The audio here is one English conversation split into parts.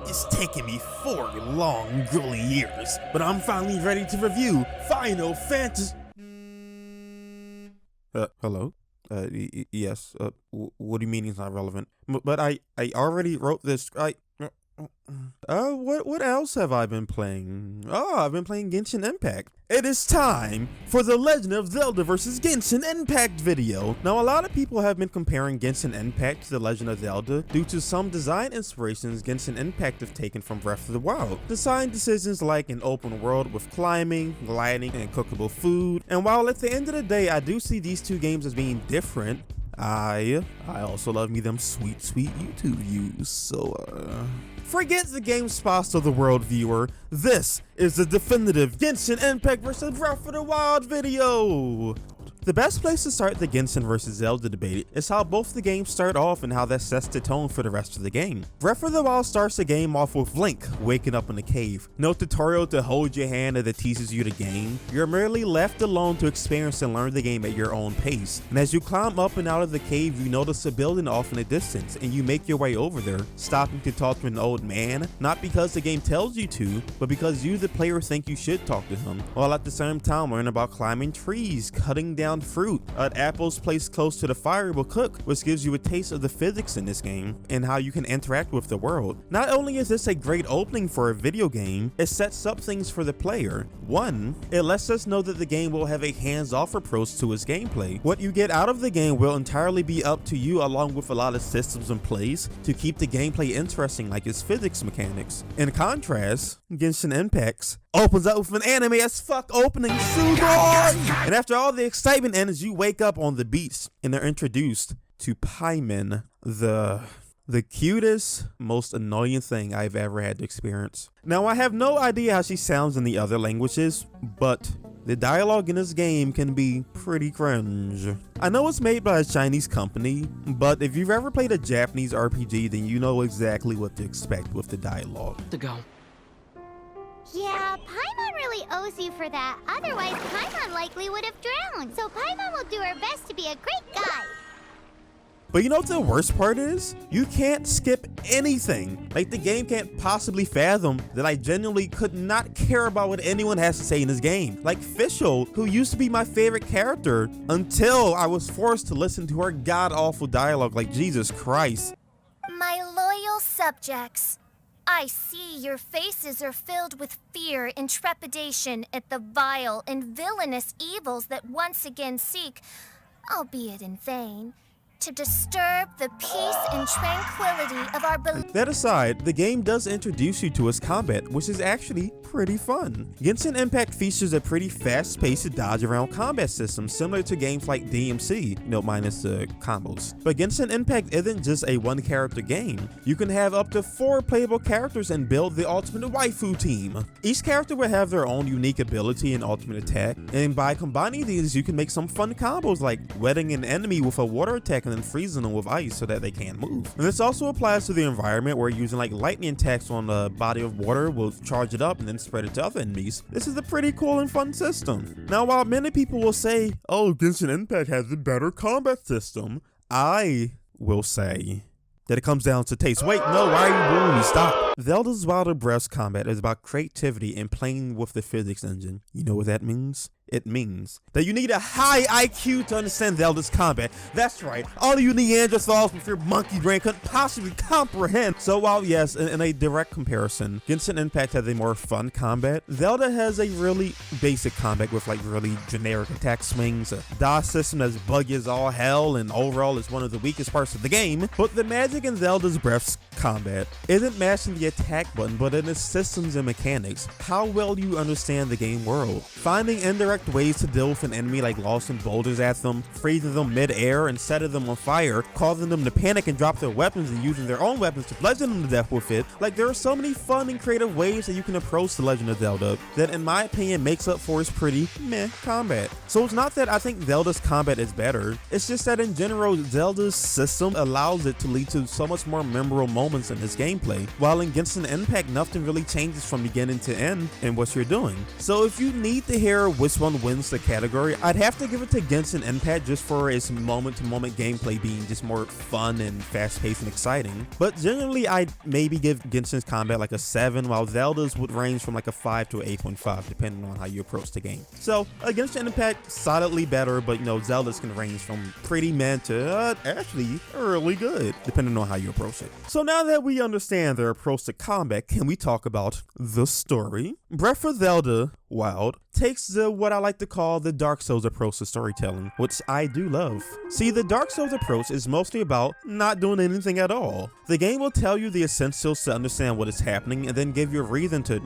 It's taken me 4 long, grueling years, but I'm finally ready to review Final Fantasy. Hello? Yes. What do you mean it's not relevant? But I already wrote this. What else have I been playing? Oh, I've been playing Genshin Impact. It is time for the Legend of Zelda vs. Genshin Impact video. Now, a lot of people have been comparing Genshin Impact to the Legend of Zelda due to some design inspirations Genshin Impact have taken from Breath of the Wild. Design decisions like an open world with climbing, gliding, and cookable food. And while at the end of the day, I do see these two games as being different, I also love me them sweet YouTube views, so forget the Game Spots of the world, viewer. This is the definitive Genshin Impact vs. Breath of the Wild video. The best place to start the Genshin vs. Zelda debate is how both the games start off and how that sets the tone for the rest of the game. Breath of the Wild starts the game off with Link waking up in a cave. No tutorial to hold your hand that teaches you the game. You're merely left alone to experience and learn the game at your own pace. And as you climb up and out of the cave, you notice a building off in the distance and you make your way over there, stopping to talk to an old man, not because the game tells you to, but because you the player think you should talk to him, while at the same time learn about climbing trees, cutting down fruit. Apples placed close to the fire will cook, which gives you a taste of the physics in this game and how you can interact with the world. Not only is this a great opening for a video game, it sets up things for the player. One, it lets us know that the game will have a hands-off approach to its gameplay. What you get out of the game will entirely be up to you, along with a lot of systems in place to keep the gameplay interesting, like its physics mechanics. In contrast, Genshin Impact opens up with an anime as fuck opening super hard. And after all the excitement ends, you wake up on the beach and they're introduced to Paimon, the cutest, most annoying thing I've ever had to experience. Now, I have no idea how she sounds in the other languages, but the dialogue in this game can be pretty cringe. I know it's made by a Chinese company, but if you've ever played a Japanese RPG, then you know exactly what to expect with the dialogue. To go. Yeah, Paimon really owes you for that. Otherwise, Paimon likely would have drowned. So Paimon will do her best to be a great guide. But you know what the worst part is? You can't skip anything. Like, the game can't possibly fathom that I genuinely could not care about what anyone has to say in this game. Like Fischl, who used to be my favorite character until I was forced to listen to her god-awful dialogue. Like, Jesus Christ. My loyal subjects, I see your faces are filled with fear and trepidation at the vile and villainous evils that once again seek, albeit in vain, to disturb the peace and tranquility of our beloved. That aside, the game does introduce you to its combat, which is actually pretty fun. Genshin Impact features a pretty fast-paced dodge around combat system similar to games like DMC, minus the combos. But Genshin Impact isn't just a one-character game. You can have up to 4 playable characters and build the ultimate waifu team. Each character will have their own unique ability and ultimate attack, and by combining these, you can make some fun combos like wetting an enemy with a water attack and then freezing them with ice so that they can't move. And this also applies to the environment, where using like lightning attacks on a body of water will charge it up and then spread it to other enemies. This is a pretty cool and fun system. Now, while many people will say, oh, Genshin Impact has a better combat system, I will say that it comes down to taste. Wait, no, why are you booing me? Stop. Zelda's Wilder Breath's combat is about creativity and playing with the physics engine. You know what that means? It means that you need a high IQ to understand Zelda's combat. That's right, all of you Neanderthals with your monkey brain couldn't possibly comprehend. So while yes, in a direct comparison, Genshin Impact has a more fun combat, Zelda has a really basic combat with like really generic attack swings, a dodge system that's buggy as all hell, and overall is one of the weakest parts of the game. But the magic in Zelda's Breath's combat isn't mashing the attack button, but in its systems and mechanics. How well you understand the game world. Finding indirect ways to deal with an enemy, like launching boulders at them, freezing them mid-air and setting them on fire, causing them to panic and drop their weapons, and using their own weapons to bludgeon them to death with it. Like, there are so many fun and creative ways that you can approach The Legend of Zelda that, in my opinion, makes up for its pretty meh combat. So it's not that I think Zelda's combat is better, it's just that in general, Zelda's system allows it to lead to so much more memorable moments in this gameplay, while in Genshin Impact nothing really changes from beginning to end in what you're doing. So if you need to hear which one wins the category, I'd have to give it to Genshin Impact just for its moment-to-moment gameplay being just more fun and fast-paced and exciting. But generally, I'd maybe give Genshin's combat like a 7, while Zelda's would range from like a 5 to 8.5 depending on how you approach the game. So Genshin Impact solidly better, but you know, Zelda's can range from pretty meh to actually really good depending on how you approach it. So now that we understand their approach to combat, can we talk about the story? Breath of Zelda Wild takes what I like to call the Dark Souls approach to storytelling, which I do love. See, the Dark Souls approach is mostly about not doing anything at all. The game will tell you the essentials to understand what is happening and then give you a reason to,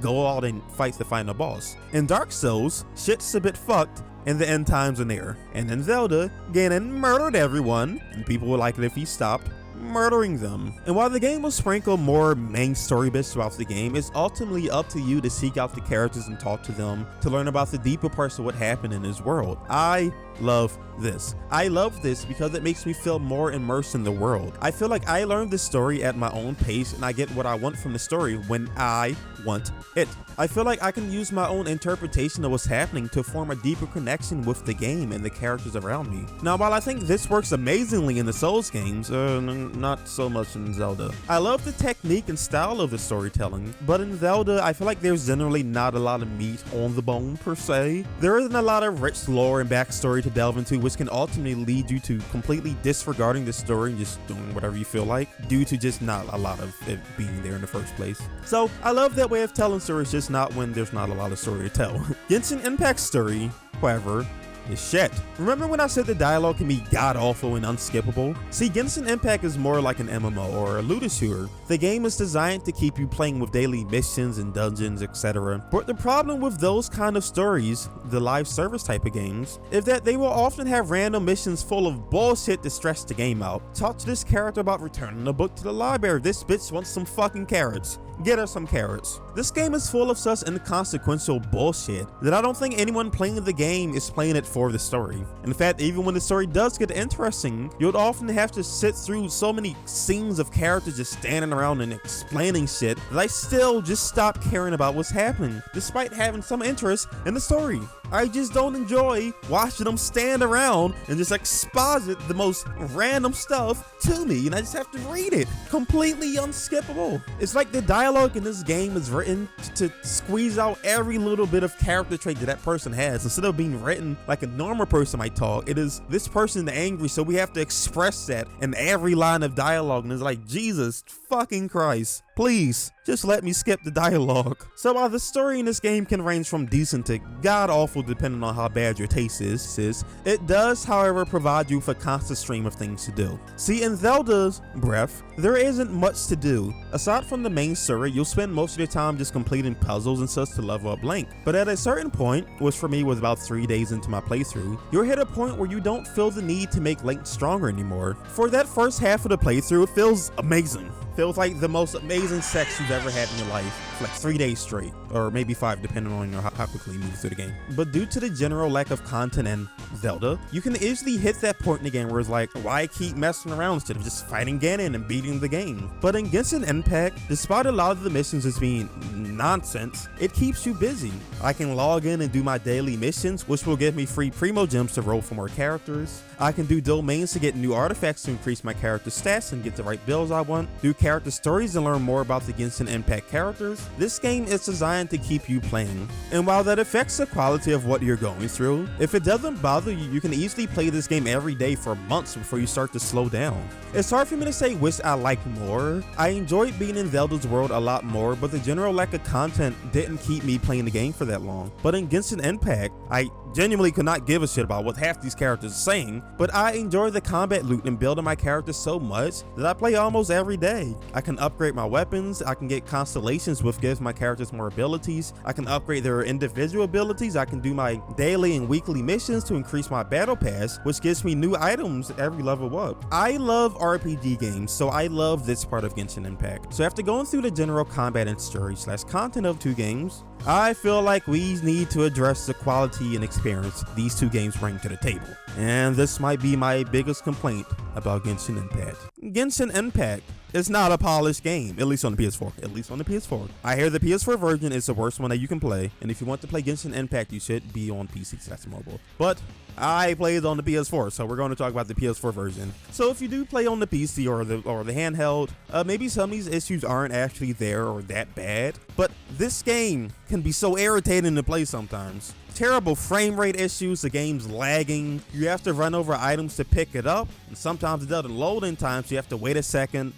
go out and fight the final boss. In Dark Souls, shit's a bit fucked and the end times are near. And in Zelda, Ganon murdered everyone, and people would like it if he stopped murdering them. And while the game will sprinkle more main story bits throughout the game, it's ultimately up to you to seek out the characters and talk to them to learn about the deeper parts of what happened in this world. I love this. I love this because it makes me feel more immersed in the world. I feel like I learned this story at my own pace and I get what I want from the story when I want it. I feel like I can use my own interpretation of what's happening to form a deeper connection with the game and the characters around me. Now, while I think this works amazingly in the Souls games, not so much in Zelda. I love the technique and style of the storytelling, but in Zelda, I feel like there's generally not a lot of meat on the bone per se. There isn't a lot of rich lore and backstory to delve into, which can ultimately lead you to completely disregarding the story and just doing whatever you feel like due to just not a lot of it being there in the first place. So I love that way of telling stories, just not when there's not a lot of story to tell. Genshin Impact's story, however, is shit. Remember when I said the dialogue can be god-awful and unskippable? See, Genshin Impact is more like an MMO or a looter shooter. The game is designed to keep you playing with daily missions and dungeons, etc. But the problem with those kind of stories, the live service type of games, is that they will often have random missions full of bullshit to stress the game out. Talk to this character about returning a book to the library. This bitch wants some fucking carrots. Get her some carrots. This game is full of such inconsequential bullshit that I don't think anyone playing the game is playing it for the story. In fact, even when the story does get interesting, you'll often have to sit through so many scenes of characters just standing around and explaining shit that I still just stop caring about what's happening, despite having some interest in the story. I just don't enjoy watching them stand around and just exposit the most random stuff to me, and I just have to read it. Completely unskippable. It's like the dialogue in this game is written to squeeze out every little bit of character trait that person has. Instead of being written like a normal person might talk, it is this person angry, so we have to express that in every line of dialogue, and it's like, Jesus fucking Christ. Please, just let me skip the dialogue. So while the story in this game can range from decent to god-awful depending on how bad your taste is, it does, however, provide you with a constant stream of things to do. See, in Zelda's Breath, there isn't much to do. Aside from the main story, you'll spend most of your time just completing puzzles and such to level up Link. But at a certain point, which for me was about 3 days into my playthrough, you'll hit a point where you don't feel the need to make Link stronger anymore. For that first half of the playthrough, it feels amazing. Feels like the most amazing sex you've ever had in your life for like 3 days straight, or maybe 5 depending on how quickly you move through the game. But due to the general lack of content in Zelda, you can easily hit that point in the game where it's like, why keep messing around instead of just fighting Ganon and beating the game? But in Genshin Impact, despite a lot of the missions as being nonsense, it keeps you busy. I can log in and do my daily missions, which will give me free primo gems to roll for more characters. I can do domains to get new artifacts to increase my character stats and get the right builds I want, do character stories and learn more about the Genshin Impact characters. This game is designed to keep you playing. And while that affects the quality of what you're going through, if it doesn't bother you, you can easily play this game every day for months before you start to slow down. It's hard for me to say which I like more. I enjoyed being in Zelda's world a lot more, but the general lack of content didn't keep me playing the game for that long. But in Genshin Impact, I genuinely could not give a shit about what half these characters are saying, but I enjoy the combat loot and building my character so much that I play almost every day. I can upgrade my weapons, I can get constellations which gives my characters more abilities, I can upgrade their individual abilities, I can do my daily and weekly missions to increase my battle pass, which gives me new items every level up. I love RPG games, so I love this part of Genshin Impact. So after going through the general combat and story / content of 2 games, I feel like we need to address the quality and experience these two games bring to the table. And this might be my biggest complaint about Genshin Impact. Genshin Impact is not a polished game, at least on the PS4. I hear the PS4 version is the worst one that you can play, and if you want to play Genshin Impact, you should be on PC, so that's mobile. But I played on the PS4, so we're going to talk about the PS4 version. So if you do play on the PC or the handheld, maybe some of these issues aren't actually there or that bad, but this game can be so irritating to play sometimes. Terrible frame rate issues, the game's lagging, you have to run over items to pick it up, and sometimes it doesn't load in time, so you have to wait a second.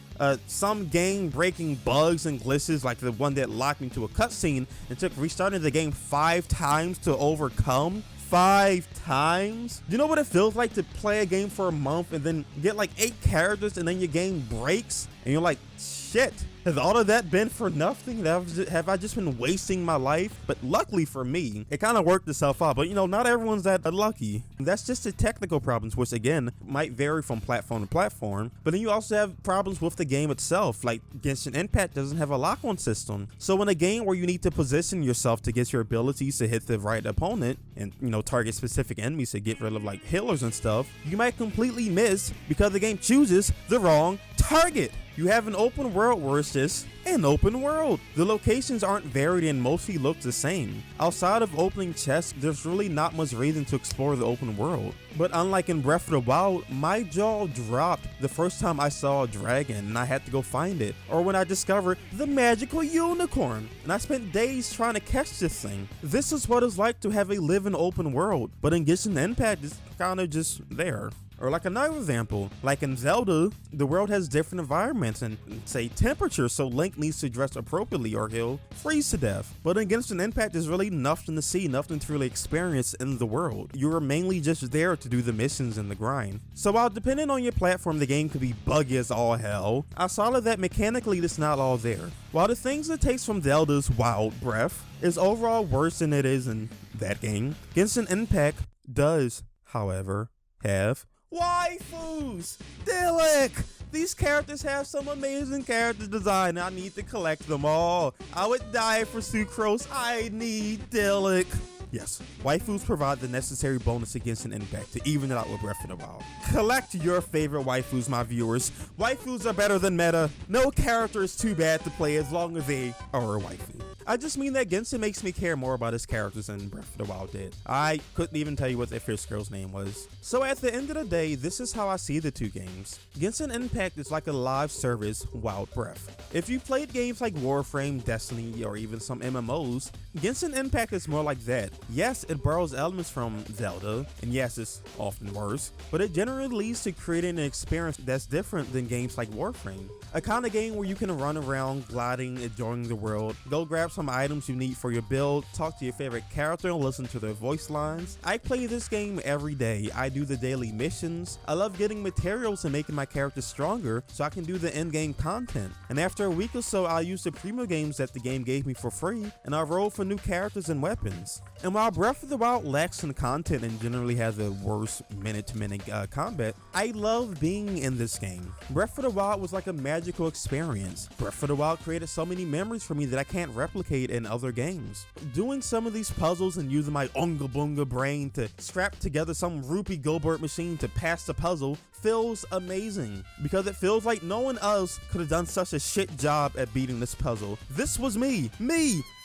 Some game-breaking bugs and glitches, like the one that locked me to a cutscene and took restarting the game 5 times to overcome. 5 times? Do you know what it feels like to play a game for a month and then get like 8 characters and then your game breaks and you're like, shit, has all of that been for nothing? Have I just been wasting my life? But luckily for me, it kind of worked itself out. But you know, not everyone's that lucky. That's just the technical problems, which again, might vary from platform to platform. But then you also have problems with the game itself. Like Genshin Impact doesn't have a lock-on system. So in a game where you need to position yourself to get your abilities to hit the right opponent and, you know, target specific enemies to get rid of like healers and stuff, you might completely miss because the game chooses the wrong target. You have an open world where it's just an open world. The locations aren't varied and mostly look the same. Outside of opening chests, there's really not much reason to explore the open world. But unlike in Breath of the Wild, my jaw dropped the first time I saw a dragon and I had to go find it, or when I discovered the magical unicorn and I spent days trying to catch this thing. This is what it's like to have a living open world, but in Genshin Impact, it's kind of just there. Or like another example, like in Zelda, the world has different environments and say temperature, so Link needs to dress appropriately or he'll freeze to death. But in Genshin Impact, there's really nothing to see, nothing to really experience in the world. You're mainly just there to do the missions and the grind. So while depending on your platform, the game could be buggy as all hell, outside of that, mechanically, it's not all there. While the things it takes from Zelda's Wild Breath is overall worse than it is in that game, Genshin Impact does, however, have waifus! Dillick! These characters have some amazing character design. I need to collect them all. I would die for Sucrose. I need Dillick. Yes, waifus provide the necessary bonus against an impact to even it out with Breath of the Wild. Collect your favorite waifus, my viewers. Waifus are better than meta. No character is too bad to play as long as they are a waifu. I just mean that Genshin makes me care more about his characters than Breath of the Wild did. I couldn't even tell you what that first girl's name was. So at the end of the day, this is how I see the two games. Genshin Impact is like a live service Wild Breath. If you played games like Warframe, Destiny, or even some MMOs, Genshin Impact is more like that. Yes, it borrows elements from Zelda, and yes, it's often worse, but it generally leads to creating an experience that's different than games like Warframe. A kind of game where you can run around, gliding, enjoying the world, go grab some items you need for your build, talk to your favorite character and listen to their voice lines. I play this game every day. I do the daily missions. I love getting materials and making my character stronger so I can do the in-game content. And after a week or so, I'll use the premium games that the game gave me for free, and I'll roll for new characters and weapons. And while Breath of the Wild lacks in content and generally has a worse minute-to-minute combat, I love being in this game. Breath of the Wild was like a magical experience. Breath of the Wild created so many memories for me that I can't replicate in other games. Doing some of these puzzles and using my Unga Bunga brain to strap together some Rupee Gilbert machine to pass the puzzle feels amazing, because it feels like no one else could have done such a shit job at beating this puzzle. This was me!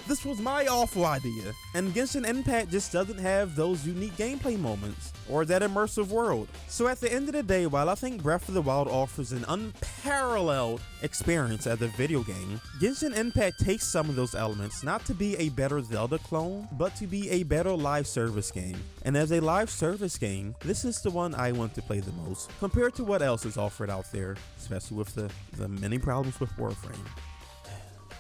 This was my awful idea. And Genshin Impact just doesn't have those unique gameplay moments or that immersive world. So at the end of the day, while I think Breath of the Wild offers an unparalleled experience as a video game, Genshin Impact takes some of those elements not to be a better Zelda clone, but to be a better live service game. And as a live service game, this is the one I want to play the most compared to what else is offered out there, especially with the many problems with Warframe.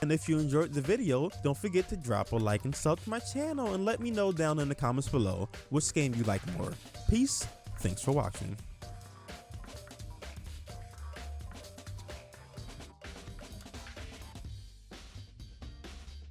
And if you enjoyed the video, don't forget to drop a like and sub to my channel and let me know down in the comments below which game you like more. Peace, thanks for watching.